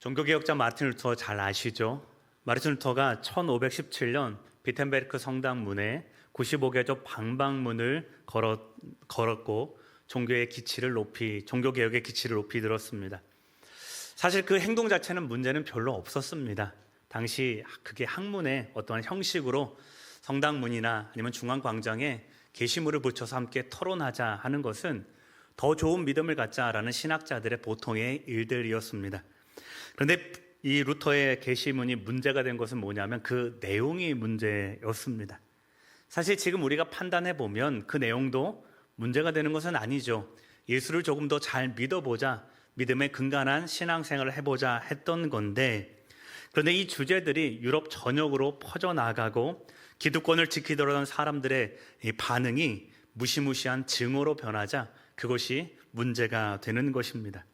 종교개혁자 마르틴 루터 잘 아시죠? 마르틴 루터가 1517년 비텐베르크 성당 문에 95개조 방방문을 걸었고 종교개혁의 기치를 높이 들었습니다. 사실 그 행동 자체는 문제는 별로 없었습니다. 당시 그게 학문의 어떠한 형식으로 성당문이나 아니면 중앙광장에 게시물을 붙여서 함께 토론하자 하는 것은 더 좋은 믿음을 갖자라는 신학자들의 보통의 일들이었습니다. 그런데 이 루터의 게시문이 문제가 된 것은 뭐냐면 그 내용이 문제였습니다. 사실 지금 우리가 판단해 보면 그 내용도 문제가 되는 것은 아니죠. 예수를 조금 더 잘 믿어보자, 믿음에 근간한 신앙생활을 해보자 했던 건데, 그런데 이 주제들이 유럽 전역으로 퍼져나가고 기득권을 지키려던 사람들의 이 반응이 무시무시한 증오로 변하자 그것이 문제가 되는 것입니다.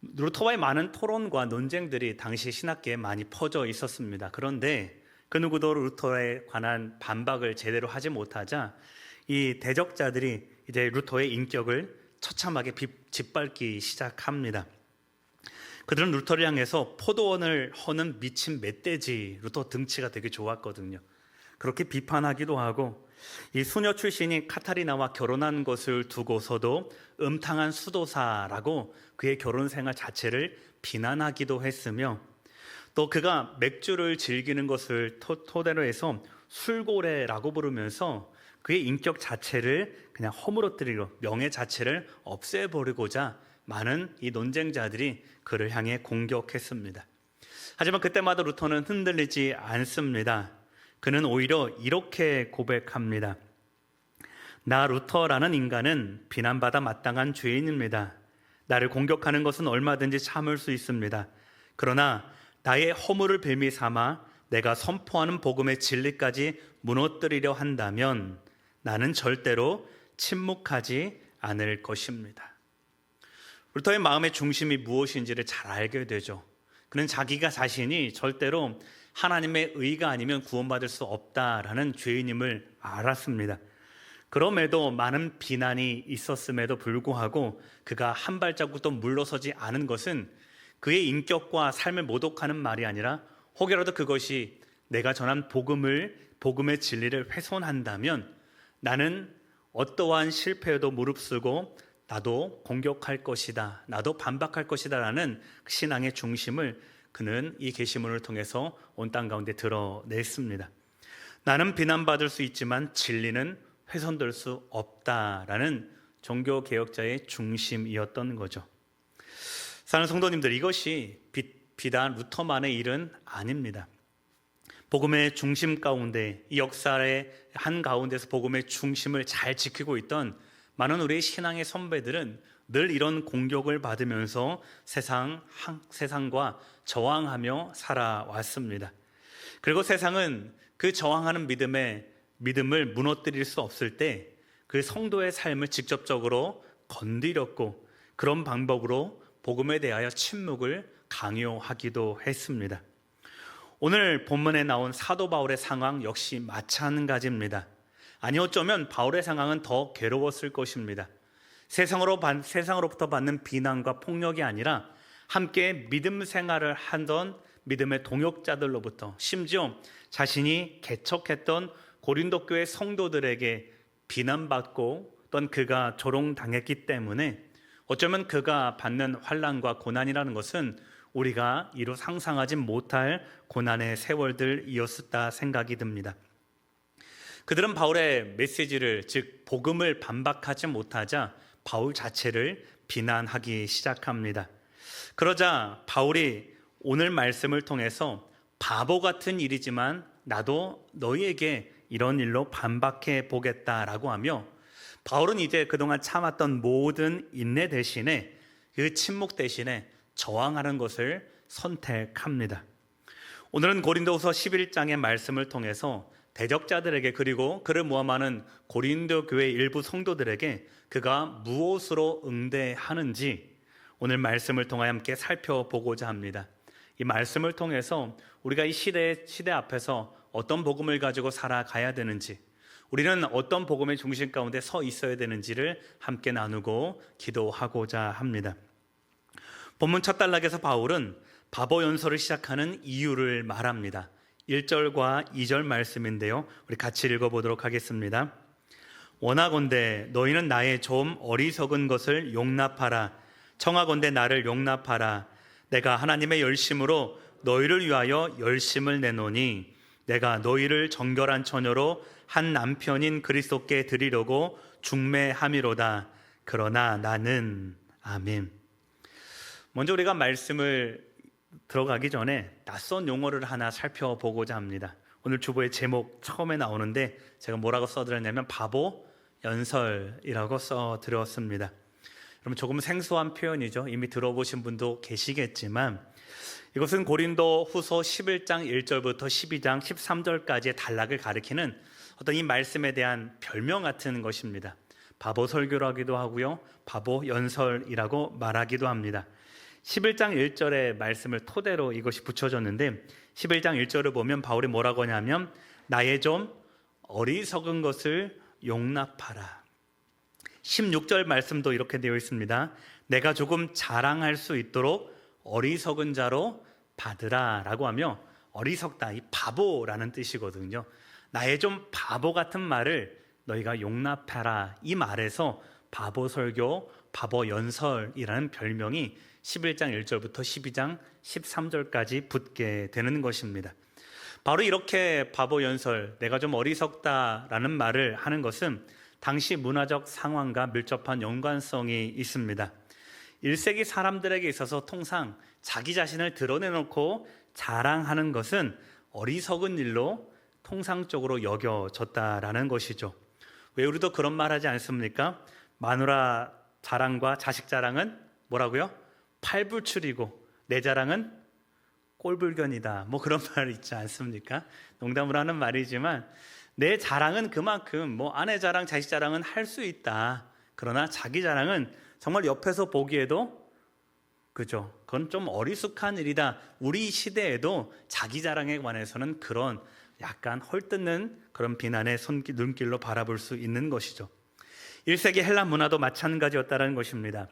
루터와의 많은 토론과 논쟁들이 당시 신학계에 많이 퍼져 있었습니다. 그런데 그 누구도 루터에 관한 반박을 제대로 하지 못하자 이 대적자들이 이제 루터의 인격을 처참하게 짓밟기 시작합니다. 그들은 루터를 향해서 포도원을 허는 미친 멧돼지, 루터 등치가 되게 좋았거든요. 그렇게 비판하기도 하고 이 수녀 출신인 카타리나와 결혼한 것을 두고서도 음탕한 수도사라고 그의 결혼 생활 자체를 비난하기도 했으며, 또 그가 맥주를 즐기는 것을 토대로 해서 술고래라고 부르면서 그의 인격 자체를 그냥 허물어뜨리고 명예 자체를 없애버리고자 많은 이 논쟁자들이 그를 향해 공격했습니다. 하지만 그때마다 루터는 흔들리지 않습니다. 그는 오히려 이렇게 고백합니다. 나 루터라는 인간은 비난받아 마땅한 죄인입니다. 나를 공격하는 것은 얼마든지 참을 수 있습니다. 그러나 나의 허물을 빌미 삼아 내가 선포하는 복음의 진리까지 무너뜨리려 한다면 나는 절대로 침묵하지 않을 것입니다. 루터의 마음의 중심이 무엇인지를 잘 알게 되죠. 그는 자기가 자신이 절대로 하나님의 의가 아니면 구원받을 수 없다라는 죄인임을 알았습니다. 그럼에도 많은 비난이 있었음에도 불구하고 그가 한 발자국도 물러서지 않은 것은 그의 인격과 삶을 모독하는 말이 아니라 혹여라도 그것이 내가 전한 복음의 진리를 훼손한다면 나는 어떠한 실패에도 무릅쓰고 나도 공격할 것이다, 나도 반박할 것이다 라는 신앙의 중심을 그는 이 계시문을 통해서 온 땅 가운데 드러냈습니다. 나는 비난받을 수 있지만 진리는 훼손될 수 없다라는 종교개혁자의 중심이었던 거죠. 사랑하는 성도님들, 이것이 비단 루터만의 일은 아닙니다. 복음의 중심 가운데, 이 역사의 한가운데서 복음의 중심을 잘 지키고 있던 많은 우리의 신앙의 선배들은 늘 이런 공격을 받으면서 세상과 저항하며 살아왔습니다. 그리고 세상은 그 저항하는 믿음을 무너뜨릴 수 없을 때 그 성도의 삶을 직접적으로 건드렸고, 그런 방법으로 복음에 대하여 침묵을 강요하기도 했습니다. 오늘 본문에 나온 사도 바울의 상황 역시 마찬가지입니다. 아니 어쩌면 바울의 상황은 더 괴로웠을 것입니다. 세상으로부터 받는 비난과 폭력이 아니라 함께 믿음 생활을 하던 믿음의 동역자들로부터, 심지어 자신이 개척했던 고린도 교회 성도들에게 비난받고 또한 그가 조롱당했기 때문에 어쩌면 그가 받는 환난과 고난이라는 것은 우리가 이루 상상하지 못할 고난의 세월들이었다 생각이 듭니다. 그들은 바울의 메시지를, 즉 복음을 반박하지 못하자 바울 자체를 비난하기 시작합니다. 그러자 바울이 오늘 말씀을 통해서 바보 같은 일이지만 나도 너희에게 이런 일로 반박해 보겠다라고 하며, 바울은 이제 그동안 참았던 모든 인내 대신에, 그 침묵 대신에 저항하는 것을 선택합니다. 오늘은 고린도후서 11장의 말씀을 통해서 대적자들에게, 그리고 그를 모함하는 고린도 교회 일부 성도들에게 그가 무엇으로 응대하는지 오늘 말씀을 통하여 함께 살펴보고자 합니다. 이 말씀을 통해서 우리가 이 시대 앞에서 어떤 복음을 가지고 살아가야 되는지, 우리는 어떤 복음의 중심 가운데 서 있어야 되는지를 함께 나누고 기도하고자 합니다. 본문 첫 단락에서 바울은 바보 연설을 시작하는 이유를 말합니다. 1절과 2절 말씀인데요. 우리 같이 읽어보도록 하겠습니다. 원하건대 너희는 나의 좀 어리석은 것을 용납하라. 청하건대 나를 용납하라. 내가 하나님의 열심으로 너희를 위하여 열심을 내노니 내가 너희를 정결한 처녀로 한 남편인 그리스도께 드리려고 중매함이로다. 그러나 나는 아멘. 먼저 우리가 말씀을 들어가기 전에 낯선 용어를 하나 살펴보고자 합니다. 오늘 주보의 제목 처음에 나오는데 제가 뭐라고 써드렸냐면 바보 연설이라고 써드렸습니다. 여러분 조금 생소한 표현이죠. 이미 들어보신 분도 계시겠지만 이것은 고린도 후서 11장 1절부터 12장 13절까지의 단락을 가리키는 어떤 이 말씀에 대한 별명 같은 것입니다. 바보 설교라기도 하고요, 바보 연설이라고 말하기도 합니다. 11장 1절의 말씀을 토대로 이것이 붙여졌는데 11장 1절을 보면 바울이 뭐라고 하냐면 나의 좀 어리석은 것을 용납하라. 16절 말씀도 이렇게 되어 있습니다. 내가 조금 자랑할 수 있도록 어리석은 자로 받으라 라고 하며 어리석다, 이 바보라는 뜻이거든요. 나의 좀 바보 같은 말을 너희가 용납하라, 이 말에서 바보 설교, 바보 연설이라는 별명이 11장 1절부터 12장 13절까지 붙게 되는 것입니다. 바로 이렇게 바보 연설, 내가 좀 어리석다라는 말을 하는 것은 당시 문화적 상황과 밀접한 연관성이 있습니다. 1세기 사람들에게 있어서 통상 자기 자신을 드러내놓고 자랑하는 것은 어리석은 일로 통상적으로 여겨졌다라는 것이죠. 왜 우리도 그런 말 하지 않습니까? 마누라 자랑과 자식 자랑은 뭐라고요? 팔불출이고 내 자랑은 꼴불견이다. 뭐 그런 말 있지 않습니까? 농담을 하는 말이지만 내 자랑은 그만큼 뭐 아내 자랑, 자식 자랑은 할 수 있다. 그러나 자기 자랑은 정말 옆에서 보기에도 그죠? 그건 좀 어리숙한 일이다. 우리 시대에도 자기 자랑에 관해서는 그런 약간 헐뜯는 그런 비난의 눈길로 바라볼 수 있는 것이죠. 1세기 헬라 문화도 마찬가지였다는 것입니다.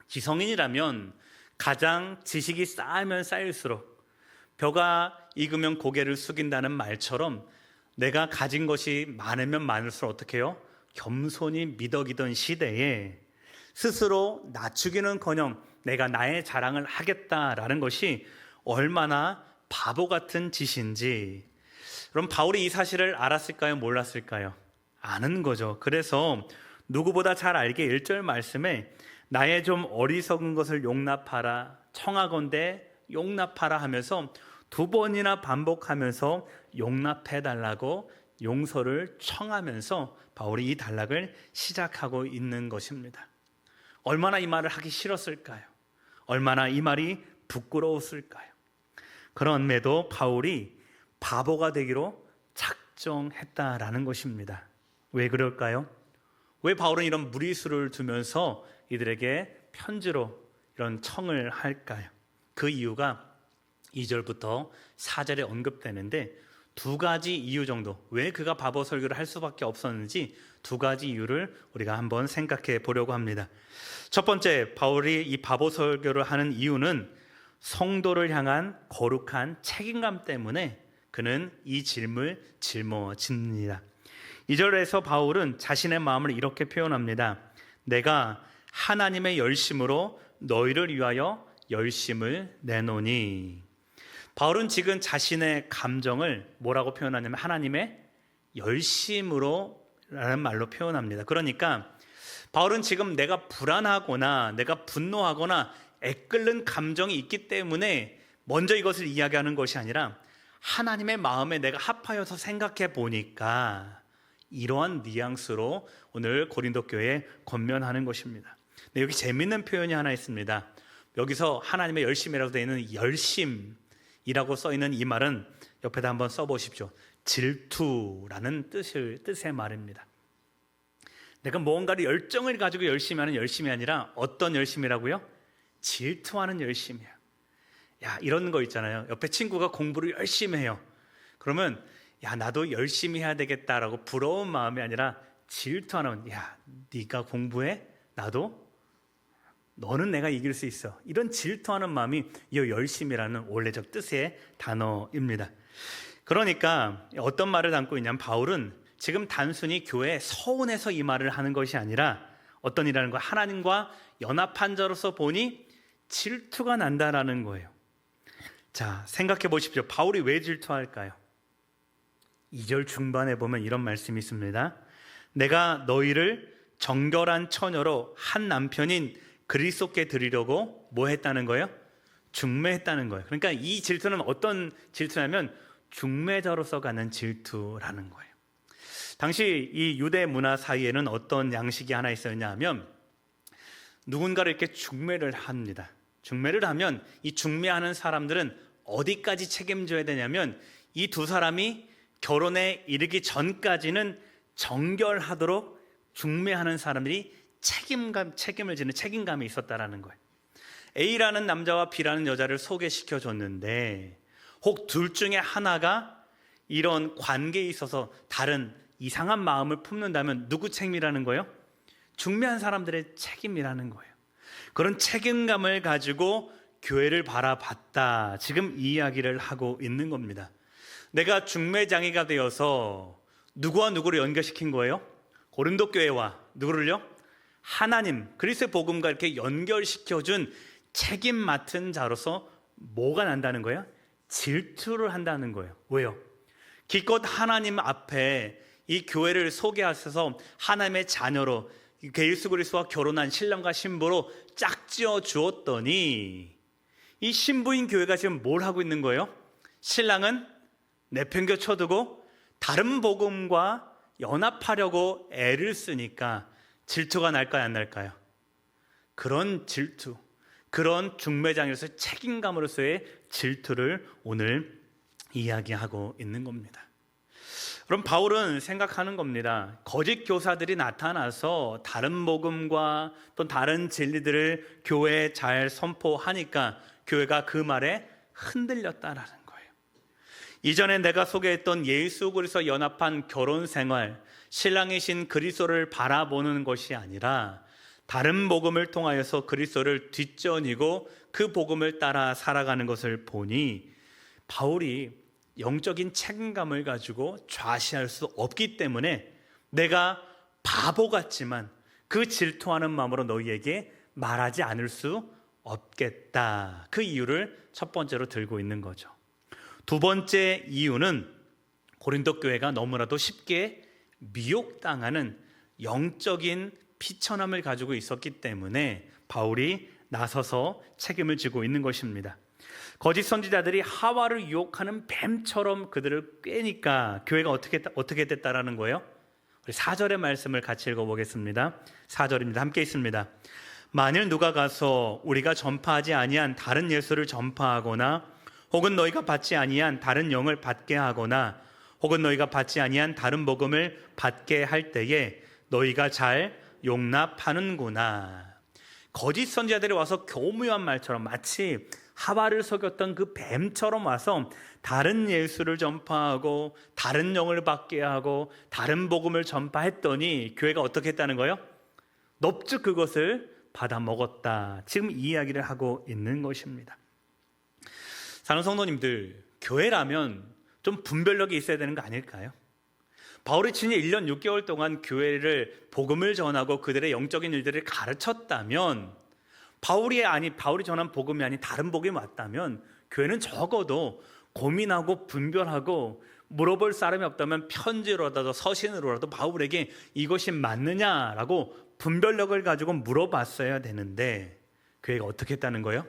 지성인이라면 가장 지식이 쌓이면 쌓일수록 벼가 익으면 고개를 숙인다는 말처럼 내가 가진 것이 많으면 많을수록 어떻게 해요? 겸손히 미덕이던 시대에 스스로 낮추기는커녕 내가 나의 자랑을 하겠다라는 것이 얼마나 바보 같은 짓인지. 그럼 바울이 이 사실을 알았을까요? 몰랐을까요? 아는 거죠. 그래서 누구보다 잘 알게 1절 말씀에 나의 좀 어리석은 것을 용납하라, 청하건대 용납하라 하면서 2번이나 반복하면서 용납해달라고 용서를 청하면서 바울이 이 단락을 시작하고 있는 것입니다. 얼마나 이 말을 하기 싫었을까요? 얼마나 이 말이 부끄러웠을까요? 그럼에도 바울이 바보가 되기로 작정했다라는 것입니다. 왜 그럴까요? 왜 바울은 이런 무리수를 두면서 이들에게 편지로 이런 청을 할까요? 그 이유가 2절부터 4절에 언급되는데 2가지 이유 정도, 왜 그가 바보 설교를 할 수밖에 없었는지 2가지 이유를 우리가 한번 생각해 보려고 합니다. 첫 번째, 바울이 이 바보 설교를 하는 이유는 성도를 향한 거룩한 책임감 때문에 그는 이 질문을 짊어집니다. 2절에서 바울은 자신의 마음을 이렇게 표현합니다. 내가 하나님의 열심으로 너희를 위하여 열심을 내노니. 바울은 지금 자신의 감정을 뭐라고 표현하냐면 하나님의 열심으로 라는 말로 표현합니다. 그러니까 바울은 지금 내가 불안하거나 내가 분노하거나 애끓는 감정이 있기 때문에 먼저 이것을 이야기하는 것이 아니라 하나님의 마음에 내가 합하여서 생각해 보니까 이러한 뉘앙스로 오늘 고린도 교회에 권면하는 것입니다. 네, 여기 재미있는 표현이 하나 있습니다. 여기서 하나님의 열심이라고 되어 있는 열심이라고 써 있는 이 말은 옆에다 한번 써보십시오. 질투라는 뜻의 말입니다. 내가 무언가를 열정을 가지고 열심히 하는 열심이 아니라 어떤 열심이라고요? 질투하는 열심이야. 야, 이런 거 있잖아요. 옆에 친구가 공부를 열심히 해요. 그러면 야, 나도 열심히 해야 되겠다라고 부러운 마음이 아니라 질투하는, 야, 네가 공부해? 나도 너는 내가 이길 수 있어. 이런 질투하는 마음이 이 열심이라는 원래적 뜻의 단어입니다. 그러니까 어떤 말을 담고 있냐면 바울은 지금 단순히 교회에 서운해서 이 말을 하는 것이 아니라 어떤 일이라는 거, 하나님과 연합한 자로서 보니 질투가 난다라는 거예요. 자, 생각해 보십시오. 바울이 왜 질투할까요? 2절 중반에 보면 이런 말씀이 있습니다. 내가 너희를 정결한 처녀로 한 남편인 그리스도께 드리려고 뭐 했다는 거예요? 중매했다는 거예요. 그러니까 이 질투는 어떤 질투냐면 중매자로서 가는 질투라는 거예요. 당시 이 유대 문화 사이에는 어떤 양식이 하나 있었냐 하면 누군가를 이렇게 중매를 합니다. 중매를 하면 이 중매하는 사람들은 어디까지 책임져야 되냐면 이 두 사람이 결혼에 이르기 전까지는 정결하도록 중매하는 사람들이 책임을 지는 책임감이 있었다라는 거예요. A라는 남자와 B라는 여자를 소개시켜 줬는데 혹 둘 중에 하나가 이런 관계에 있어서 다른 이상한 마음을 품는다면 누구 책임이라는 거예요? 중매한 사람들의 책임이라는 거예요. 그런 책임감을 가지고 교회를 바라봤다. 지금 이 이야기를 하고 있는 겁니다. 내가 중매장이가 되어서 누구와 누구를 연결시킨 거예요? 고린도 교회와 누구를요? 하나님, 그리스도의 복음과 이렇게 연결시켜준 책임 맡은 자로서 뭐가 난다는 거예요? 질투를 한다는 거예요. 왜요? 기껏 하나님 앞에 이 교회를 소개하셔서 하나님의 자녀로 예수 그리스도와 결혼한 신랑과 신부로 짝지어 주었더니 이 신부인 교회가 지금 뭘 하고 있는 거예요? 신랑은 내팽겨쳐두고 다른 복음과 연합하려고 애를 쓰니까 질투가 날까요, 안 날까요? 그런 질투, 그런 중매장에서 책임감으로서의 질투를 오늘 이야기하고 있는 겁니다. 그럼 바울은 생각하는 겁니다. 거짓 교사들이 나타나서 다른 복음과 또 다른 진리들을 교회에 잘 선포하니까 교회가 그 말에 흔들렸다라는 거예요. 이전에 내가 소개했던 예수 그리스도 연합한 결혼 생활, 신랑이신 그리스도를 바라보는 것이 아니라 다른 복음을 통하여서 그리스도를 뒷전이고 그 복음을 따라 살아가는 것을 보니 바울이 영적인 책임감을 가지고 좌시할 수 없기 때문에 내가 바보 같지만 그 질투하는 마음으로 너희에게 말하지 않을 수 없겠다. 그 이유를 첫 번째로 들고 있는 거죠. 두 번째 이유는 고린도 교회가 너무나도 쉽게 미혹당하는 영적인 비천함을 가지고 있었기 때문에 바울이 나서서 책임을 지고 있는 것입니다. 거짓 선지자들이 하와를 유혹하는 뱀처럼 그들을 꿰니까 교회가 어떻게 됐다라는 거예요? 우리 4절의 말씀을 같이 읽어보겠습니다. 4절입니다. 함께 있습니다. 만일 누가 가서 우리가 전파하지 아니한 다른 예수를 전파하거나 혹은 너희가 받지 아니한 다른 영을 받게 하거나 혹은 너희가 받지 아니한 다른 복음을 받게 할 때에 너희가 잘 용납하는구나. 거짓 선지자들이 와서 교묘한 말처럼 마치 하와를 속였던 그 뱀처럼 와서 다른 예수를 전파하고 다른 영을 받게 하고 다른 복음을 전파했더니 교회가 어떻게 했다는 거예요? 넙죽 그것을 받아 먹었다. 지금 이 이야기를 하고 있는 것입니다. 사랑하는 성도님들, 교회라면 좀 분별력이 있어야 되는 거 아닐까요? 바울이 친히 1년 6개월 동안 교회를 복음을 전하고 그들의 영적인 일들을 가르쳤다면 바울이 전한 복음이 아닌 다른 복음이 왔다면 교회는 적어도 고민하고 분별하고 물어볼 사람이 없다면 편지로라도 서신으로라도 바울에게 이것이 맞느냐라고 분별력을 가지고 물어봤어야 되는데 교회가 어떻게 했다는 거예요?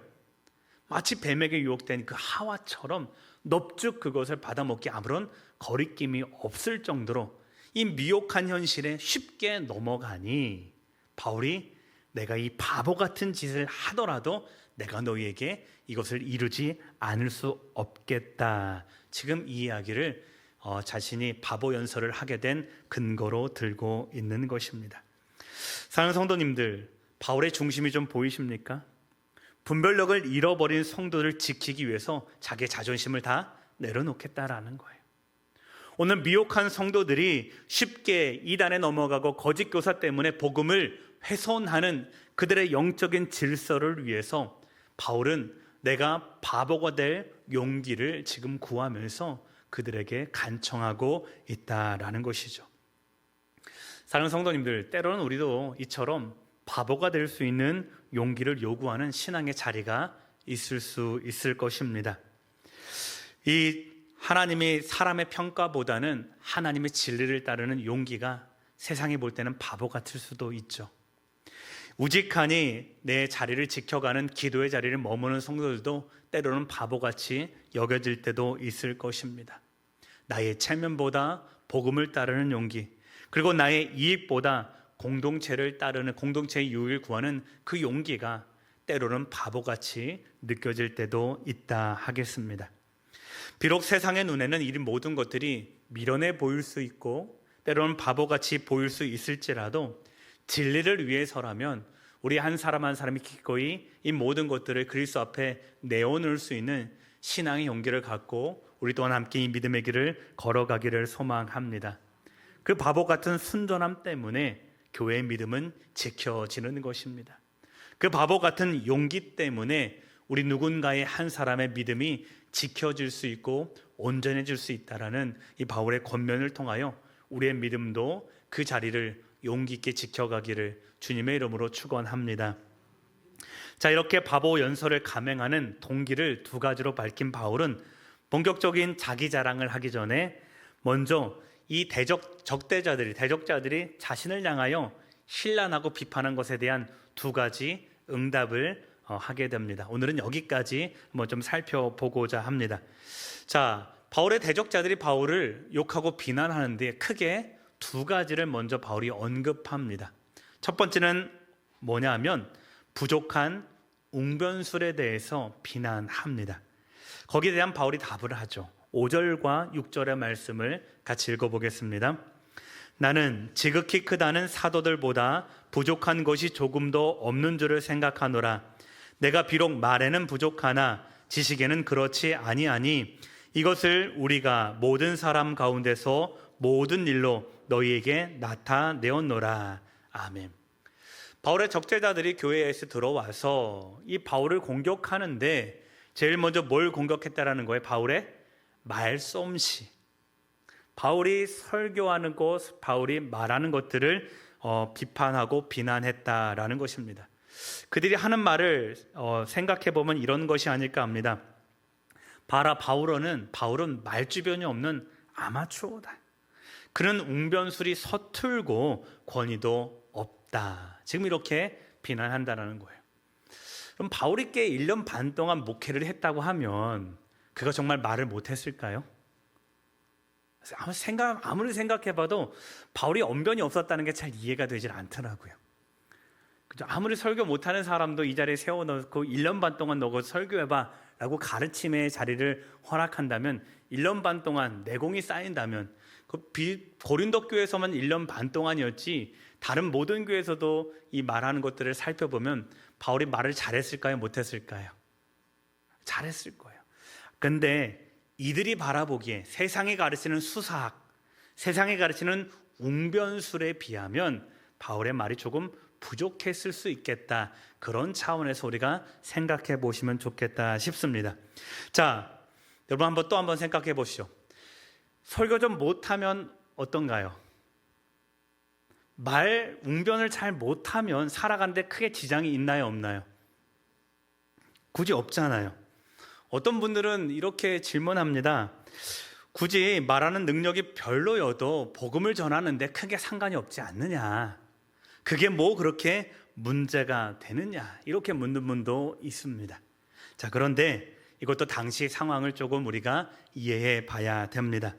마치 뱀에게 유혹된 그 하와처럼 넙죽 그것을 받아먹기 아무런 거리낌이 없을 정도로 이 미혹한 현실에 쉽게 넘어가니 바울이 내가 이 바보 같은 짓을 하더라도 내가 너희에게 이것을 이루지 않을 수 없겠다. 지금 이 이야기를 자신이 바보 연설을 하게 된 근거로 들고 있는 것입니다. 사랑하는 성도님들, 바울의 중심이 좀 보이십니까? 분별력을 잃어버린 성도를 지키기 위해서 자기의 자존심을 다 내려놓겠다라는 거예요. 오늘 미혹한 성도들이 쉽게 이단에 넘어가고 거짓 교사 때문에 복음을 훼손하는 그들의 영적인 질서를 위해서 바울은 내가 바보가 될 용기를 지금 구하면서 그들에게 간청하고 있다라는 것이죠. 사랑하는 성도님들, 때로는 우리도 이처럼 바보가 될 수 있는 용기를 요구하는 신앙의 자리가 있을 수 있을 것입니다. 이 하나님이 사람의 평가보다는 하나님의 진리를 따르는 용기가 세상이 볼 때는 바보 같을 수도 있죠. 우직하니 내 자리를 지켜가는 기도의 자리를 머무는 성도들도 때로는 바보같이 여겨질 때도 있을 것입니다. 나의 체면보다 복음을 따르는 용기, 그리고 나의 이익보다 공동체를 따르는, 공동체의 유익을 구하는 그 용기가 때로는 바보같이 느껴질 때도 있다 하겠습니다. 비록 세상의 눈에는 이 모든 것들이 미련해 보일 수 있고 때로는 바보같이 보일 수 있을지라도 진리를 위해서라면 우리 한 사람 한 사람이 기꺼이 이 모든 것들을 그리스도 앞에 내어놓을 수 있는 신앙의 용기를 갖고 우리 또한 함께 이 믿음의 길을 걸어가기를 소망합니다. 그 바보 같은 순전함 때문에 교회의 믿음은 지켜지는 것입니다. 그 바보 같은 용기 때문에 우리 누군가의 한 사람의 믿음이 지켜질 수 있고 온전해질 수 있다라는 이 바울의 권면을 통하여 우리의 믿음도 그 자리를 용기 있게 지켜가기를 주님의 이름으로 축원합니다. 자, 이렇게 바보 연설을 감행하는 동기를 두 가지로 밝힌 바울은 본격적인 자기 자랑을 하기 전에 먼저 이 대적자들이 자신을 향하여 신란하고 비판한 것에 대한 두 가지 응답을 하게 됩니다. 오늘은 여기까지 한번 좀 살펴보고자 합니다. 자, 바울의 대적자들이 바울을 욕하고 비난하는데 크게 두 가지를 먼저 바울이 언급합니다. 첫 번째는 뭐냐 하면 부족한 웅변술에 대해서 비난합니다. 거기에 대한 바울이 답을 하죠. 5절과 6절의 말씀을 같이 읽어보겠습니다. 나는 지극히 크다는 사도들보다 부족한 것이 조금도 없는 줄을 생각하노라. 내가 비록 말에는 부족하나 지식에는 그렇지 아니하니 이것을 우리가 모든 사람 가운데서 모든 일로 너희에게 나타내었노라. 아멘. 바울의 적대자들이 교회에서 들어와서 이 바울을 공격하는데 제일 먼저 뭘 공격했다라는 거예요? 바울의 말솜씨. 바울이 설교하는 것, 바울이 말하는 것들을 비판하고 비난했다라는 것입니다. 그들이 하는 말을 생각해 보면 이런 것이 아닐까 합니다. 봐라, 바울은 말주변이 없는 아마추어다. 그는 웅변술이 서툴고 권위도 없다. 지금 이렇게 비난한다는 거예요. 그럼 바울이 꽤 1년 반 동안 목회를 했다고 하면 그가 정말 말을 못했을까요? 아무리 생각해봐도 바울이 언변이 없었다는 게 잘 이해가 되질 않더라고요. 아무리 설교 못하는 사람도 이 자리에 세워놓고 1년 반 동안 너가 설교해봐 라고 가르침의 자리를 허락한다면 1년 반 동안 내공이 쌓인다면 고린도 교회에서만 1년 반 동안이었지 다른 모든 교회에서도 이 말하는 것들을 살펴보면 바울이 말을 잘했을까요? 못했을까요? 잘했을 거예요. 그런데 이들이 바라보기에 세상이 가르치는 수사학, 세상이 가르치는 웅변술에 비하면 바울의 말이 조금 부족했을 수 있겠다. 그런 차원에서 우리가 생각해 보시면 좋겠다 싶습니다. 자, 여러분 또 한번 생각해 보시죠. 설교 좀 못하면 어떤가요? 말 웅변을 잘 못하면 살아가는데 크게 지장이 있나요, 없나요? 굳이 없잖아요. 어떤 분들은 이렇게 질문합니다. 굳이 말하는 능력이 별로여도 복음을 전하는데 크게 상관이 없지 않느냐? 그게 뭐 그렇게 문제가 되느냐? 이렇게 묻는 분도 있습니다. 자, 그런데 이것도 당시 상황을 조금 우리가 이해해 봐야 됩니다.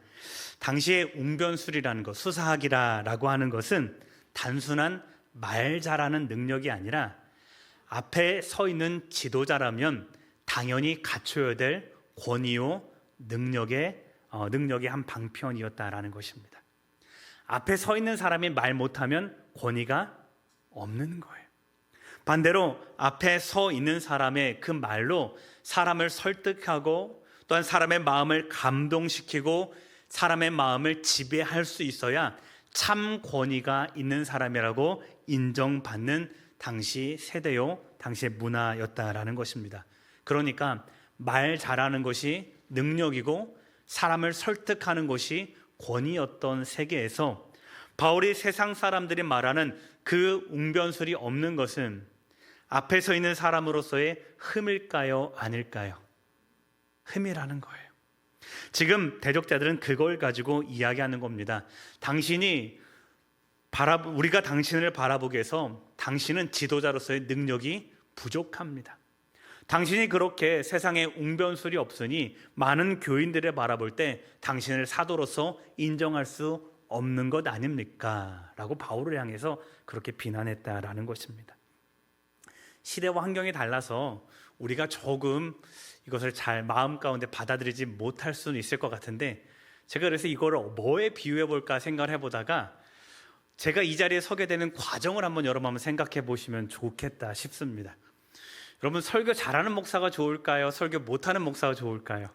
당시의 웅변술이라는 것, 수사학이라고 하는 것은 단순한 말 잘하는 능력이 아니라 앞에 서 있는 지도자라면 당연히 갖춰야 될 권위요 능력의 한 방편이었다라는 것입니다. 앞에 서 있는 사람이 말 못하면 권위가 없는 거예요. 반대로 앞에 서 있는 사람의 그 말로 사람을 설득하고 또한 사람의 마음을 감동시키고 사람의 마음을 지배할 수 있어야 참 권위가 있는 사람이라고 인정받는 당시 세대요, 당시의 문화였다라는 것입니다. 그러니까 말 잘하는 것이 능력이고 사람을 설득하는 것이 권위였던 세계에서 바울이 세상 사람들이 말하는 그 웅변술이 없는 것은 앞에 서 있는 사람으로서의 흠일까요, 아닐까요? 흠이라는 거예요. 지금 대적자들은 그걸 가지고 이야기하는 겁니다. 우리가 당신을 바라보기 위해서 당신은 지도자로서의 능력이 부족합니다. 당신이 그렇게 세상에 웅변술이 없으니 많은 교인들을 바라볼 때 당신을 사도로서 인정할 수 없는 것 아닙니까? 라고 바울을 향해서 그렇게 비난했다라는 것입니다. 시대와 환경이 달라서 우리가 조금 이것을 잘 마음 가운데 받아들이지 못할 수는 있을 것 같은데, 제가 그래서 이걸 뭐에 비유해 볼까 생각을 해보다가 제가 이 자리에 서게 되는 과정을 여러분 한번 생각해 보시면 좋겠다 싶습니다. 여러분, 설교 잘하는 목사가 좋을까요? 설교 못하는 목사가 좋을까요?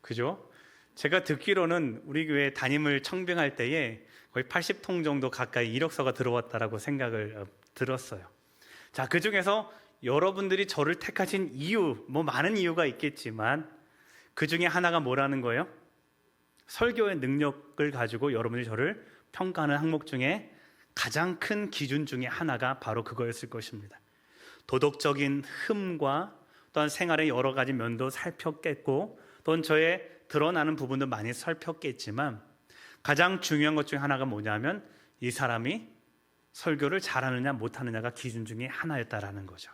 그죠? 제가 듣기로는 우리 교회 담임을 청빙할 때에 거의 80통 정도 가까이 이력서가 들어왔다라고 생각을 들었어요. 자, 그 중에서 여러분들이 저를 택하신 이유, 많은 이유가 있겠지만 그 중에 하나가 뭐라는 거예요? 설교의 능력을 가지고 여러분들이 저를 평가하는 항목 중에 가장 큰 기준 중에 하나가 바로 그거였을 것입니다. 도덕적인 흠과 또한 생활의 여러 가지 면도 살폈겠고, 또한 저의 드러나는 부분도 많이 살폈겠지만 가장 중요한 것 중에 하나가 뭐냐면 이 사람이 설교를 잘하느냐 못하느냐가 기준 중에 하나였다라는 거죠.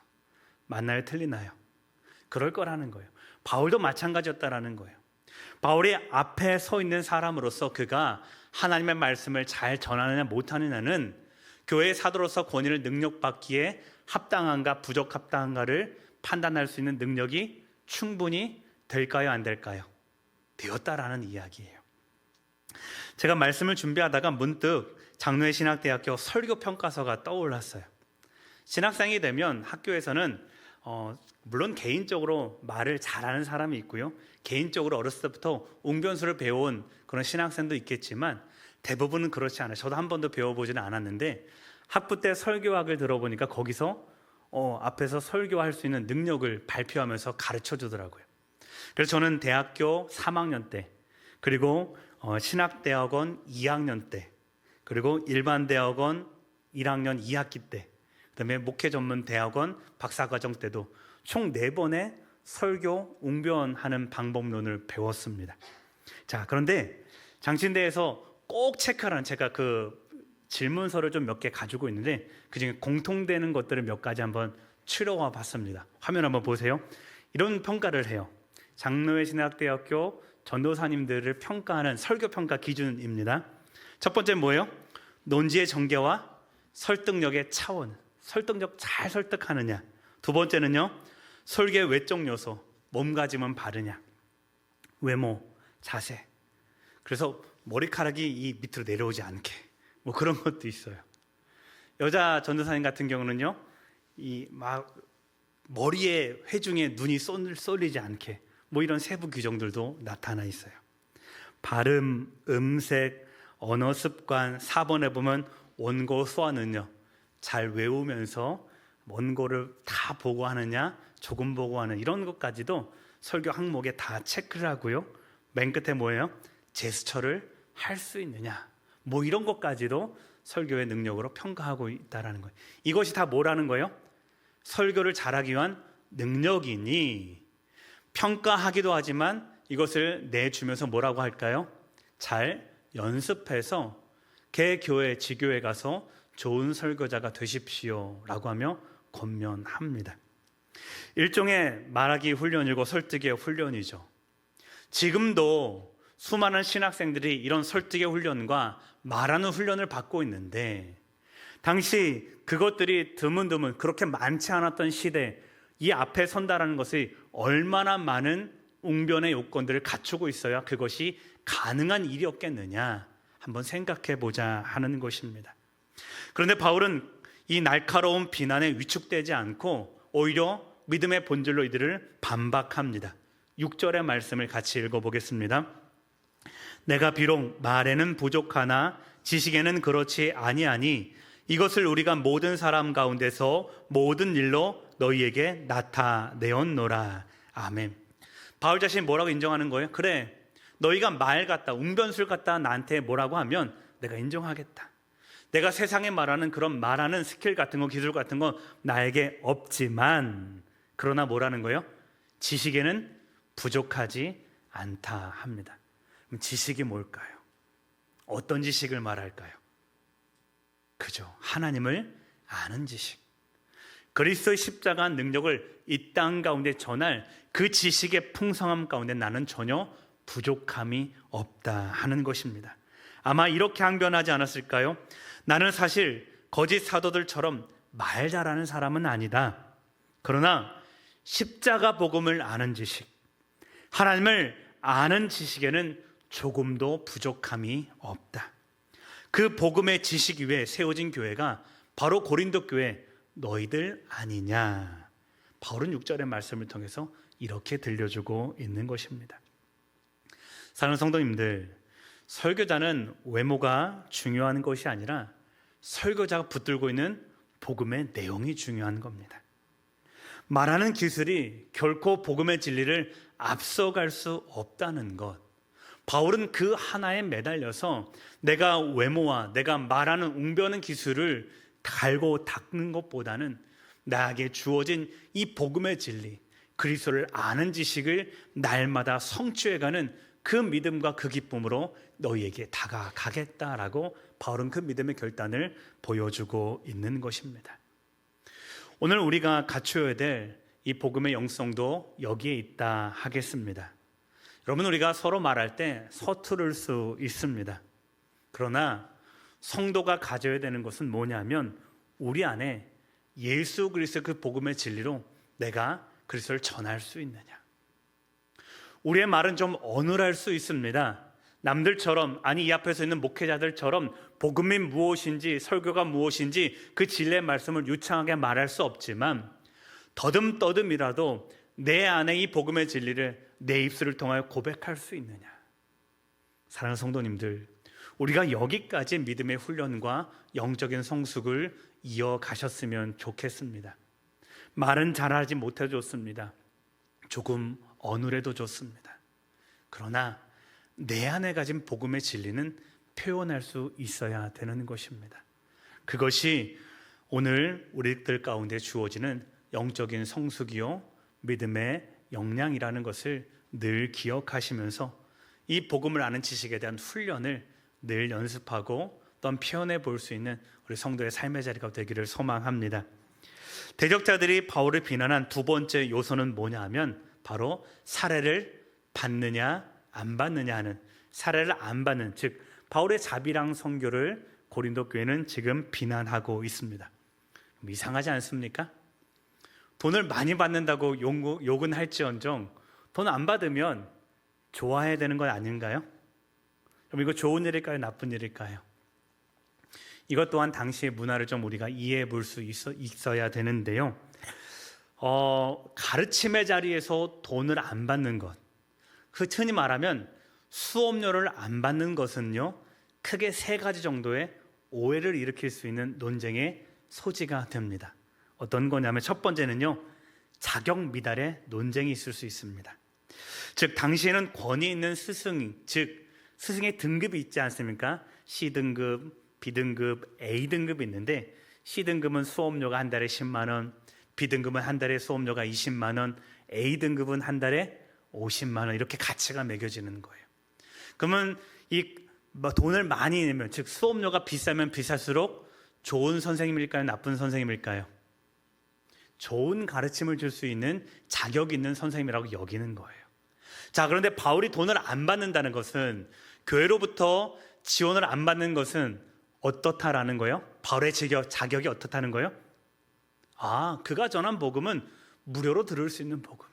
맞나요? 틀리나요? 그럴 거라는 거예요. 바울도 마찬가지였다라는 거예요. 바울이 앞에 서 있는 사람으로서 그가 하나님의 말씀을 잘 전하느냐 못하느냐는 교회의 사도로서 권위를 능력받기에 합당한가 부적합당한가를 판단할 수 있는 능력이 충분히 될까요, 안 될까요? 되었다라는 이야기예요. 제가 말씀을 준비하다가 문득 장로회 신학대학교 설교평가서가 떠올랐어요. 신학생이 되면 학교에서는 물론 개인적으로 말을 잘하는 사람이 있고요, 개인적으로 어렸을 때부터 웅변술을 배워온 그런 신학생도 있겠지만 대부분은 그렇지 않아요. 저도 한 번도 배워보지는 않았는데 학부 때 설교학을 들어보니까 거기서 앞에서 설교할 수 있는 능력을 발표하면서 가르쳐 주더라고요. 그래서 저는 대학교 3학년 때, 그리고 신학대학원 2학년 때, 그리고 일반대학원 1학년 2학기 때, 그다음에 목회전문대학원 박사과정 때도 총 4번의 설교 웅변하는 방법론을 배웠습니다. 자, 그런데 장신대에서 꼭 체크하라는, 제가 그 질문서를 좀 몇 개 가지고 있는데 그중에 공통되는 것들을 몇 가지 한번 추려와 봤습니다. 화면 한번 보세요. 이런 평가를 해요. 장로회 신학대학교 전도사님들을 평가하는 설교평가 기준입니다. 첫 번째 뭐예요? 논지의 전개와 설득력의 차원, 설득력 잘 설득하느냐. 두 번째는요, 설교의 외적 요소, 몸가짐은 바르냐, 외모, 자세. 그래서 머리카락이 이 밑으로 내려오지 않게, 그런 것도 있어요. 여자 전도사님 같은 경우는요, 머리에 회중에 눈이 쏠리지 않게, 이런 세부 규정들도 나타나 있어요. 발음, 음색, 언어 습관, 4번에 보면 원고 수화 능력, 잘 외우면서 원고를 다 보고하느냐, 조금 보고하는 이런 것까지도 설교 항목에 다 체크를 하고요. 맨 끝에 뭐예요? 제스처를 할 수 있느냐, 이런 것까지도 설교의 능력으로 평가하고 있다는 거예요. 이것이 다 뭐라는 거예요? 설교를 잘하기 위한 능력이니, 평가하기도 하지만 이것을 내주면서 뭐라고 할까요? 잘 연습해서 개교회, 지교회 가서 좋은 설교자가 되십시오 라고 하며 권면합니다. 일종의 말하기 훈련이고 설득의 훈련이죠. 지금도 수많은 신학생들이 이런 설득의 훈련과 말하는 훈련을 받고 있는데, 당시 그것들이 드문드문 그렇게 많지 않았던 시대, 이 앞에 선다라는 것이 얼마나 많은 웅변의 요건들을 갖추고 있어야 그것이 가능한 일이었겠느냐 한번 생각해 보자 하는 것입니다. 그런데 바울은 이 날카로운 비난에 위축되지 않고 오히려 믿음의 본질로 이들을 반박합니다. 6절의 말씀을 같이 읽어보겠습니다. 내가 비록 말에는 부족하나 지식에는 그렇지 아니하니 이것을 우리가 모든 사람 가운데서 모든 일로 너희에게 나타내었노라. 아멘. 바울 자신이 뭐라고 인정하는 거예요? 그래, 너희가 말 같다, 웅변술 같다 나한테 뭐라고 하면 내가 인정하겠다. 내가 세상에 말하는 그런 말하는 스킬 같은 거, 기술 같은 거 나에게 없지만, 그러나 뭐라는 거예요? 지식에는 부족하지 않다 합니다. 그럼 지식이 뭘까요? 어떤 지식을 말할까요? 그죠, 하나님을 아는 지식. 그리스도의 십자가 능력을 이 땅 가운데 전할 그 지식의 풍성함 가운데 나는 전혀 부족함이 없다 하는 것입니다. 아마 이렇게 항변하지 않았을까요? 나는 사실 거짓 사도들처럼 말 잘하는 사람은 아니다. 그러나 십자가 복음을 아는 지식, 하나님을 아는 지식에는 조금도 부족함이 없다. 그 복음의 지식 위에 세워진 교회가 바로 고린도 교회 너희들 아니냐. 바울은 6절의 말씀을 통해서 이렇게 들려주고 있는 것입니다. 사랑하는 성도님들, 설교자는 외모가 중요한 것이 아니라 설교자가 붙들고 있는 복음의 내용이 중요한 겁니다. 말하는 기술이 결코 복음의 진리를 앞서갈 수 없다는 것. 바울은 그 하나에 매달려서 내가 외모와 내가 말하는 웅변는 기술을 갈고 닦는 것보다는 나에게 주어진 이 복음의 진리, 그리스도를 아는 지식을 날마다 성취해가는 그 믿음과 그 기쁨으로 너희에게 다가가겠다라고 바울은 그 믿음의 결단을 보여주고 있는 것입니다. 오늘 우리가 갖춰야 될 이 복음의 영성도 여기에 있다 하겠습니다. 여러분, 우리가 서로 말할 때 서투를 수 있습니다. 그러나 성도가 가져야 되는 것은 뭐냐면 우리 안에 예수 그리스도의 그 복음의 진리로 내가 그리스도를 전할 수 있느냐. 우리의 말은 좀 어눌할 수 있습니다. 남들처럼, 아니 이 앞에서 있는 목회자들처럼 복음이 무엇인지, 설교가 무엇인지 그 진리의 말씀을 유창하게 말할 수 없지만 더듬더듬이라도 내 안에 이 복음의 진리를 내 입술을 통하여 고백할 수 있느냐. 사랑하는 성도님들, 우리가 여기까지 믿음의 훈련과 영적인 성숙을 이어가셨으면 좋겠습니다. 말은 잘하지 못해도 좋습니다. 조금 어눌해도 좋습니다. 그러나 내 안에 가진 복음의 진리는 표현할 수 있어야 되는 것입니다. 그것이 오늘 우리들 가운데 주어지는 영적인 성숙이요 믿음의 역량이라는 것을 늘 기억하시면서 이 복음을 아는 지식에 대한 훈련을 늘 연습하고 또한 표현해 볼 수 있는 우리 성도의 삶의 자리가 되기를 소망합니다. 대적자들이 바울을 비난한 두 번째 요소는 뭐냐 하면 바로 사례를 받느냐 안 받느냐 하는, 사례를 안 받는, 즉 바울의 자비랑 선교를 고린도 교회는 지금 비난하고 있습니다. 이상하지 않습니까? 돈을 많이 받는다고 욕은 할지언정 돈 안 받으면 좋아해야 되는 건 아닌가요? 그럼 이거 좋은 일일까요? 나쁜 일일까요? 이것 또한 당시의 문화를 좀 우리가 이해해 볼 수 있어야 되는데요. 가르침의 자리에서 돈을 안 받는 것, 그 흔히 말하면 수업료를 안 받는 것은요, 크게 세 가지 정도의 오해를 일으킬 수 있는 논쟁의 소지가 됩니다. 어떤 거냐면 첫 번째는요, 자격 미달의 논쟁이 있을 수 있습니다. 즉 당시에는 권위 있는 스승, 즉 스승의 등급이 있지 않습니까? C등급, B등급, A등급이 있는데 C등급은 수업료가 한 달에 10만 원, B등급은 한 달에 수업료가 20만 원, A등급은 한 달에 50만 원, 이렇게 가치가 매겨지는 거예요. 그러면 이 돈을 많이 내면, 즉 수업료가 비싸면 비쌀수록 좋은 선생님일까요? 나쁜 선생님일까요? 좋은 가르침을 줄 수 있는 자격 있는 선생님이라고 여기는 거예요. 자, 그런데 바울이 돈을 안 받는다는 것은, 교회로부터 지원을 안 받는 것은 어떻다라는 거예요? 바울의 자격이 어떻다는 거예요? 그가 전한 복음은 무료로 들을 수 있는 복음이야.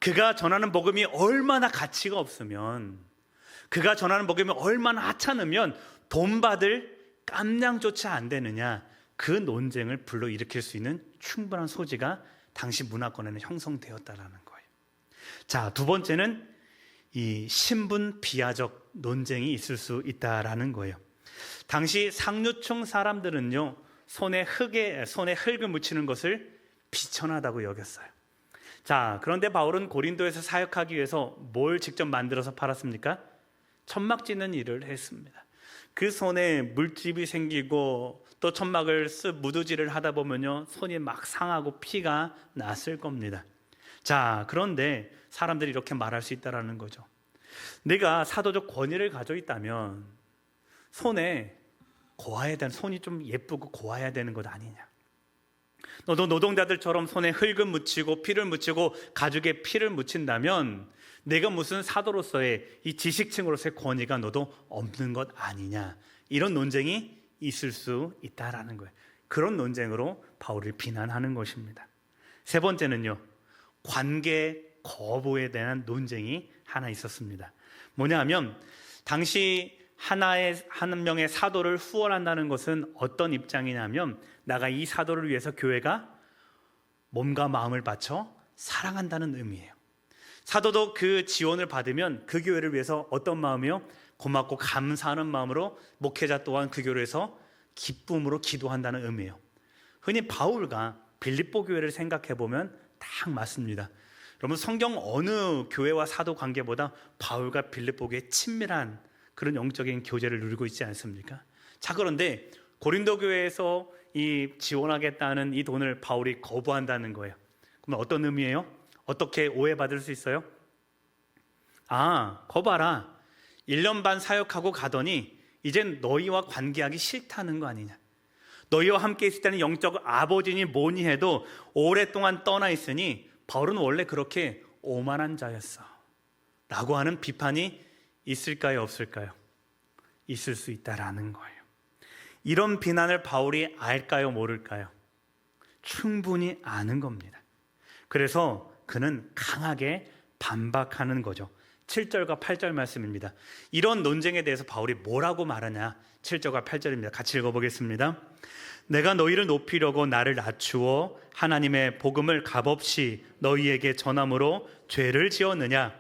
그가 전하는 복음이 얼마나 가치가 없으면, 그가 전하는 복음이 얼마나 하찮으면 돈 받을 깜냥조차 안 되느냐, 그 논쟁을 불러일으킬 수 있는 충분한 소지가 당시 문화권에는 형성되었다라는 거예요. 자, 두 번째는 이 신분 비하적 논쟁이 있을 수 있다라는 거예요. 당시 상류층 사람들은요, 손에 흙을 묻히는 것을 비천하다고 여겼어요. 자, 그런데 바울은 고린도에서 사역하기 위해서 뭘 직접 만들어서 팔았습니까? 천막 짓는 일을 했습니다. 그 손에 물집이 생기고 또 천막을 무드질을 하다 보면요, 손이 막 상하고 피가 났을 겁니다. 자, 그런데 사람들이 이렇게 말할 수 있다라는 거죠. 내가 사도적 권위를 가지고 있다면 손에 고와야 되는, 손이 좀 예쁘고 고와야 되는 것 아니냐. 너도 노동자들처럼 손에 흙을 묻히고 피를 묻히고 가죽에 피를 묻힌다면 내가 무슨 사도로서의 이 지식층으로서의 권위가 너도 없는 것 아니냐. 이런 논쟁이 있을 수 있다라는 거예요. 그런 논쟁으로 바울을 비난하는 것입니다. 세 번째는요, 관계 거부에 대한 논쟁이 하나 있었습니다. 뭐냐 하면 당시 한 명의 사도를 후원한다는 것은 어떤 입장이냐면, 나가 이 사도를 위해서 교회가 몸과 마음을 바쳐 사랑한다는 의미예요. 사도도 그 지원을 받으면 그 교회를 위해서 어떤 마음이요? 고맙고 감사하는 마음으로 목회자 또한 그 교회를 위해서 기쁨으로 기도한다는 의미예요. 흔히 바울과 빌립보 교회를 생각해 보면 딱 맞습니다. 여러분, 성경 어느 교회와 사도 관계보다 바울과 빌립보 교회의 친밀한 그런 영적인 교제를 누리고 있지 않습니까? 자, 그런데 고린도 교회에서 이 지원하겠다는 이 돈을 바울이 거부한다는 거예요. 그럼 어떤 의미예요? 어떻게 오해받을 수 있어요? 아, 거봐라, 1년 반 사역하고 가더니 이젠 너희와 관계하기 싫다는 거 아니냐. 너희와 함께 있을 때는 영적 아버지니 뭐니 해도 오랫동안 떠나 있으니 바울은 원래 그렇게 오만한 자였어 라고 하는 비판이 있을까요, 없을까요? 있을 수 있다라는 거예요. 이런 비난을 바울이 알까요, 모를까요? 충분히 아는 겁니다. 그래서 그는 강하게 반박하는 거죠. 7절과 8절 말씀입니다. 이런 논쟁에 대해서 바울이 뭐라고 말하냐? 7절과 8절입니다. 같이 읽어보겠습니다. 내가 너희를 높이려고 나를 낮추어 하나님의 복음을 값없이 너희에게 전함으로 죄를 지었느냐?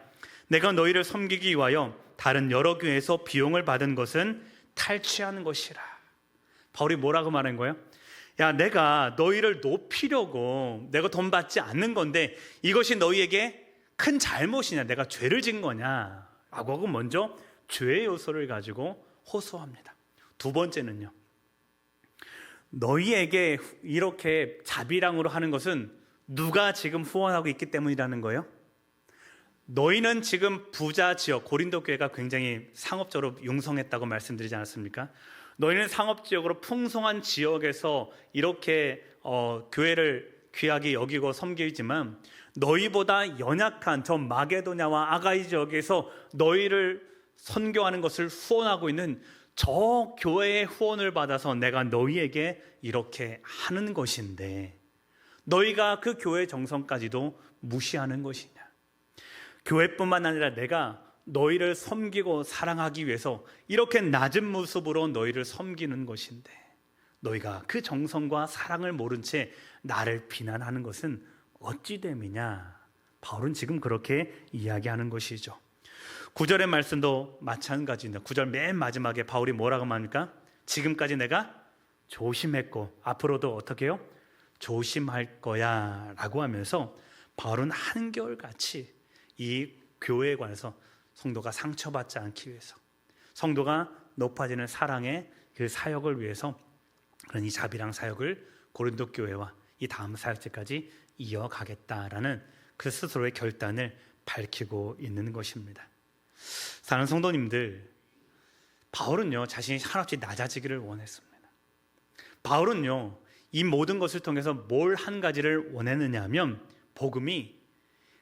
내가 너희를 섬기기 위하여 다른 여러 교회에서 비용을 받은 것은 탈취하는 것이라. 바울이 뭐라고 말한 거예요? 야, 내가 너희를 높이려고 내가 돈 받지 않는 건데 이것이 너희에게 큰 잘못이냐, 내가 죄를 진 거냐 라고 하고 먼저 죄의 요소를 가지고 호소합니다. 두 번째는요, 너희에게 이렇게 자비랑으로 하는 것은 누가 지금 후원하고 있기 때문이라는 거예요? 너희는 지금 부자 지역, 고린도 교회가 굉장히 상업적으로 융성했다고 말씀드리지 않았습니까? 너희는 상업지역으로 풍성한 지역에서 이렇게 교회를 귀하게 여기고 섬기지만 너희보다 연약한 저 마게도냐와 아가이 지역에서 너희를 선교하는 것을 후원하고 있는 저 교회의 후원을 받아서 내가 너희에게 이렇게 하는 것인데 너희가 그 교회의 정성까지도 무시하는 것이냐. 교회뿐만 아니라 내가 너희를 섬기고 사랑하기 위해서 이렇게 낮은 모습으로 너희를 섬기는 것인데 너희가 그 정성과 사랑을 모른 채 나를 비난하는 것은 어찌 됨이냐. 바울은 지금 그렇게 이야기하는 것이죠. 9절의 말씀도 마찬가지입니다. 9절 맨 마지막에 바울이 뭐라고 말합니까? 지금까지 내가 조심했고 앞으로도 어떻게 해요? 조심할 거야 라고 하면서 바울은 한결같이 이 교회에 관해서 성도가 상처받지 않기 위해서, 성도가 높아지는 사랑의 그 사역을 위해서 그런 이 자비랑 사역을 고린도 교회와 이 다음 사역제까지 이어가겠다라는 그 스스로의 결단을 밝히고 있는 것입니다. 사랑하는 성도님들, 바울은요 자신이 한없이 낮아지기를 원했습니다. 바울은요 이 모든 것을 통해서 뭘 한 가지를 원했느냐 하면 복음이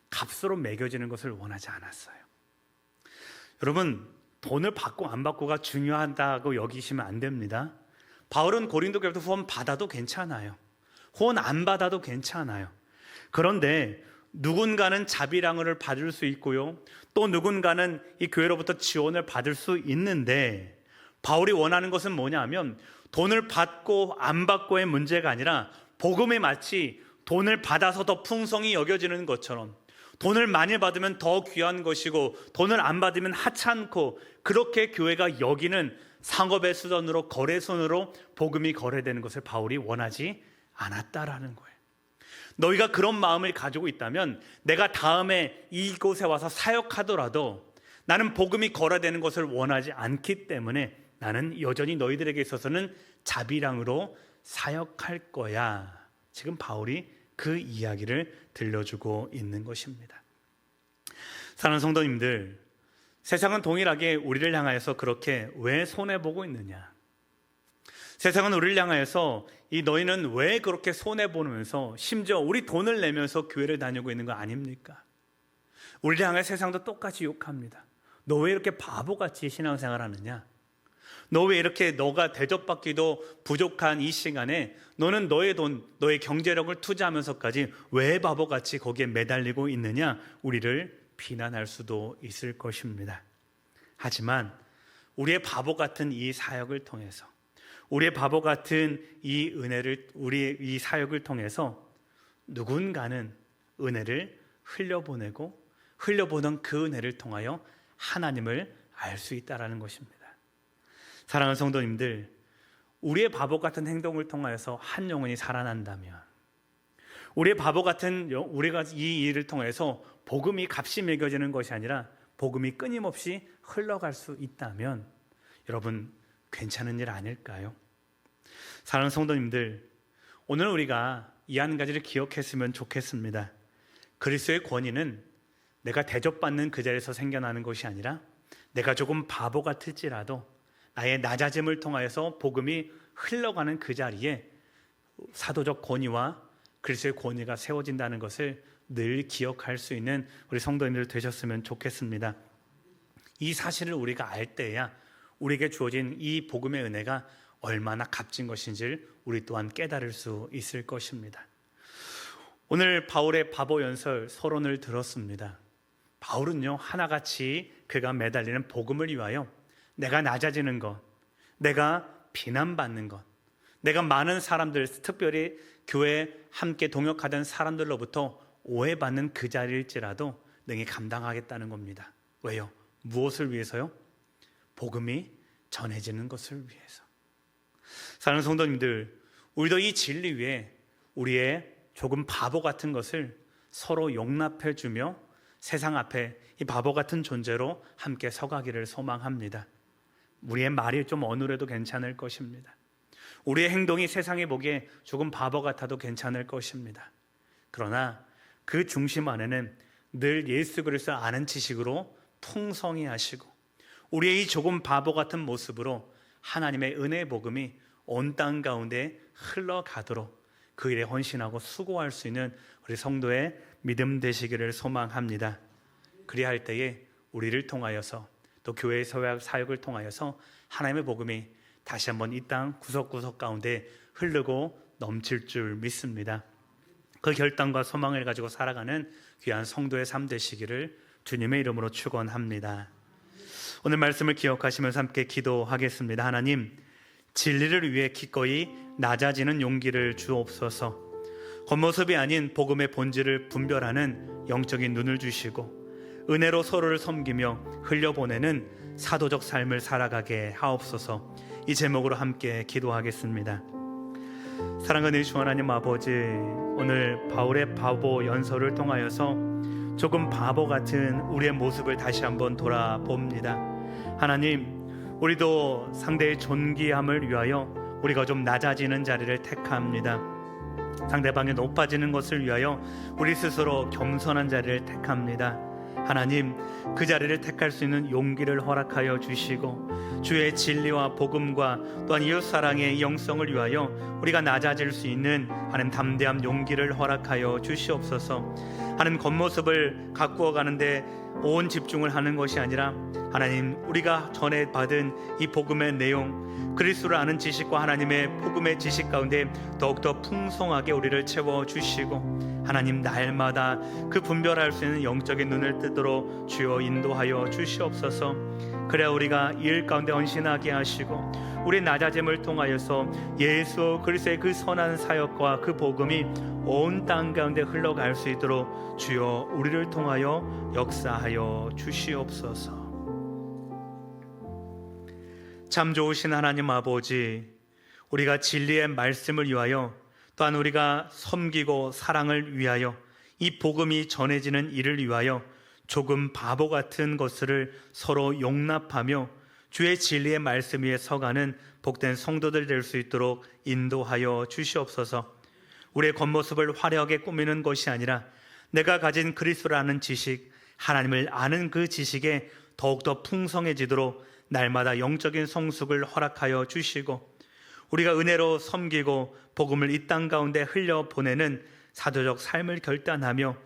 값으로 매겨지는 것을 원하지 않았어요. 여러분, 돈을 받고 안 받고가 중요하다고 여기시면 안 됩니다. 바울은 고린도 교회부터 후원 받아도 괜찮아요. 후원 안 받아도 괜찮아요. 그런데 누군가는 자비랑을 받을 수 있고요, 또 누군가는 이 교회로부터 지원을 받을 수 있는데 바울이 원하는 것은 뭐냐 하면 돈을 받고 안 받고의 문제가 아니라 복음이 마치 돈을 받아서 더 풍성히 여겨지는 것처럼 돈을 많이 받으면 더 귀한 것이고 돈을 안 받으면 하찮고 그렇게 교회가 여기는 상업의 수단으로 거래선으로 복음이 거래되는 것을 바울이 원하지 않았다라는 거예요. 너희가 그런 마음을 가지고 있다면 내가 다음에 이곳에 와서 사역하더라도 나는 복음이 거래되는 것을 원하지 않기 때문에 나는 여전히 너희들에게 있어서는 자비랑으로 사역할 거야. 지금 바울이 그 이야기를 들려주고 있는 것입니다. 사랑하는 성도님들, 세상은 동일하게 우리를 향하여서 그렇게 왜 손해보고 있느냐? 세상은 우리를 향하여서 이 너희는 왜 그렇게 손해보면서 심지어 우리 돈을 내면서 교회를 다니고 있는 거 아닙니까? 우리를 향해 세상도 똑같이 욕합니다. 너 왜 이렇게 바보같이 신앙생활 하느냐? 너 왜 이렇게 너가 대접받기도 부족한 이 시간에 너는 너의 돈, 너의 경제력을 투자하면서까지 왜 바보같이 거기에 매달리고 있느냐? 우리를 비난할 수도 있을 것입니다. 하지만 우리의 바보 같은 이 사역을 통해서, 우리의 바보 같은 이 은혜를, 우리의 이 사역을 통해서 누군가는 은혜를 흘려보내고 흘려보던 그 은혜를 통하여 하나님을 알 수 있다라는 것입니다. 사랑하는 성도님들, 우리의 바보 같은 행동을 통하여서 한 영혼이 살아난다면, 우리의 바보 같은 우리가 이 일을 통해서 복음이 값이 매겨지는 것이 아니라 복음이 끊임없이 흘러갈 수 있다면 여러분 괜찮은 일 아닐까요? 사랑하는 성도님들, 오늘 우리가 이 한 가지를 기억했으면 좋겠습니다. 그리스도의 권위는 내가 대접받는 그 자리에서 생겨나는 것이 아니라 내가 조금 바보 같을지라도 나의 낮아짐을 통하여서 복음이 흘러가는 그 자리에 사도적 권위와 그리스도의 권위가 세워진다는 것을 늘 기억할 수 있는 우리 성도님들 되셨으면 좋겠습니다. 이 사실을 우리가 알 때야 우리에게 주어진 이 복음의 은혜가 얼마나 값진 것인지를 우리 또한 깨달을 수 있을 것입니다. 오늘 바울의 바보 연설 서론을 들었습니다. 바울은요, 하나같이 그가 매달리는 복음을 위하여 내가 낮아지는 것, 내가 비난받는 것, 내가 많은 사람들, 특별히 교회에 함께 동역하던 사람들로부터 오해받는 그 자리일지라도 능히 감당하겠다는 겁니다. 왜요? 무엇을 위해서요? 복음이 전해지는 것을 위해서. 사랑하는 성도님들, 우리도 이 진리 위에 우리의 조금 바보 같은 것을 서로 용납해 주며 세상 앞에 이 바보 같은 존재로 함께 서가기를 소망합니다. 우리의 말이 좀 어눌해도 괜찮을 것입니다. 우리의 행동이 세상에 보기에 조금 바보 같아도 괜찮을 것입니다. 그러나 그 중심 안에는 늘 예수 그리스도를 아는 지식으로 풍성히 하시고 우리의 이 조금 바보 같은 모습으로 하나님의 은혜의 복음이 온 땅 가운데 흘러가도록 그 일에 헌신하고 수고할 수 있는 우리 성도의 믿음 되시기를 소망합니다. 그리할 때에 우리를 통하여서 또 교회의 사역을 통하여서 하나님의 복음이 다시 한번 이 땅 구석구석 가운데 흐르고 넘칠 줄 믿습니다. 그 결단과 소망을 가지고 살아가는 귀한 성도의 삶 되시기를 주님의 이름으로 축원합니다. 오늘 말씀을 기억하시면서 함께 기도하겠습니다. 하나님, 진리를 위해 기꺼이 낮아지는 용기를 주옵소서. 겉모습이 아닌 복음의 본질을 분별하는 영적인 눈을 주시고 은혜로 서로를 섬기며 흘려보내는 사도적 삶을 살아가게 하옵소서. 이 제목으로 함께 기도하겠습니다. 사랑하는 주 하나님 아버지, 오늘 바울의 바보 연설을 통하여서 조금 바보 같은 우리의 모습을 다시 한번 돌아봅니다. 하나님, 우리도 상대의 존귀함을 위하여 우리가 좀 낮아지는 자리를 택합니다. 상대방이 높아지는 것을 위하여 우리 스스로 겸손한 자리를 택합니다. 하나님, 그 자리를 택할 수 있는 용기를 허락하여 주시고 주의 진리와 복음과 또한 이웃사랑의 영성을 위하여 우리가 낮아질 수 있는 하나님 담대한 용기를 허락하여 주시옵소서. 하나님, 겉모습을 가꾸어 가는데 온 집중을 하는 것이 아니라 하나님, 우리가 전에 받은 이 복음의 내용, 그리스도를 아는 지식과 하나님의 복음의 지식 가운데 더욱더 풍성하게 우리를 채워주시고 하나님, 날마다 그 분별할 수 있는 영적인 눈을 뜨도록 주여 인도하여 주시옵소서. 그래야 우리가 일 가운데 헌신하게 하시고 우리의 낮아짐을 통하여서 예수 그리스도의 그 선한 사역과 그 복음이 온 땅 가운데 흘러갈 수 있도록 주여 우리를 통하여 역사하여 주시옵소서. 참 좋으신 하나님 아버지, 우리가 진리의 말씀을 위하여 또한 우리가 섬기고 사랑을 위하여 이 복음이 전해지는 일을 위하여 조금 바보 같은 것을 서로 용납하며 주의 진리의 말씀 위에 서가는 복된 성도들 될 수 있도록 인도하여 주시옵소서. 우리의 겉모습을 화려하게 꾸미는 것이 아니라 내가 가진 그리스도를 아는 지식, 하나님을 아는 그 지식에 더욱더 풍성해지도록 날마다 영적인 성숙을 허락하여 주시고, 우리가 은혜로 섬기고 복음을 이 땅 가운데 흘려보내는 사도적 삶을 결단하며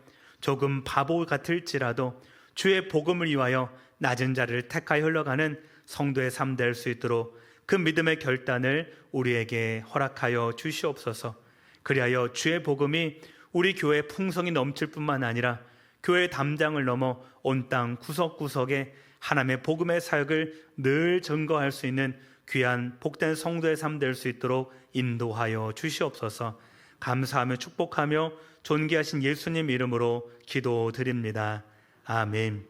조금 바보 같을지라도 주의 복음을 위하여 낮은 자리를 택하여 흘러가는 성도의 삶 될 수 있도록 그 믿음의 결단을 우리에게 허락하여 주시옵소서. 그리하여 주의 복음이 우리 교회에 풍성이 넘칠 뿐만 아니라 교회의 담장을 넘어 온 땅 구석구석에 하나님의 복음의 사역을 늘 증거할 수 있는 귀한 복된 성도의 삶 될 수 있도록 인도하여 주시옵소서. 감사하며 축복하며 존귀하신 예수님 이름으로 기도드립니다. 아멘.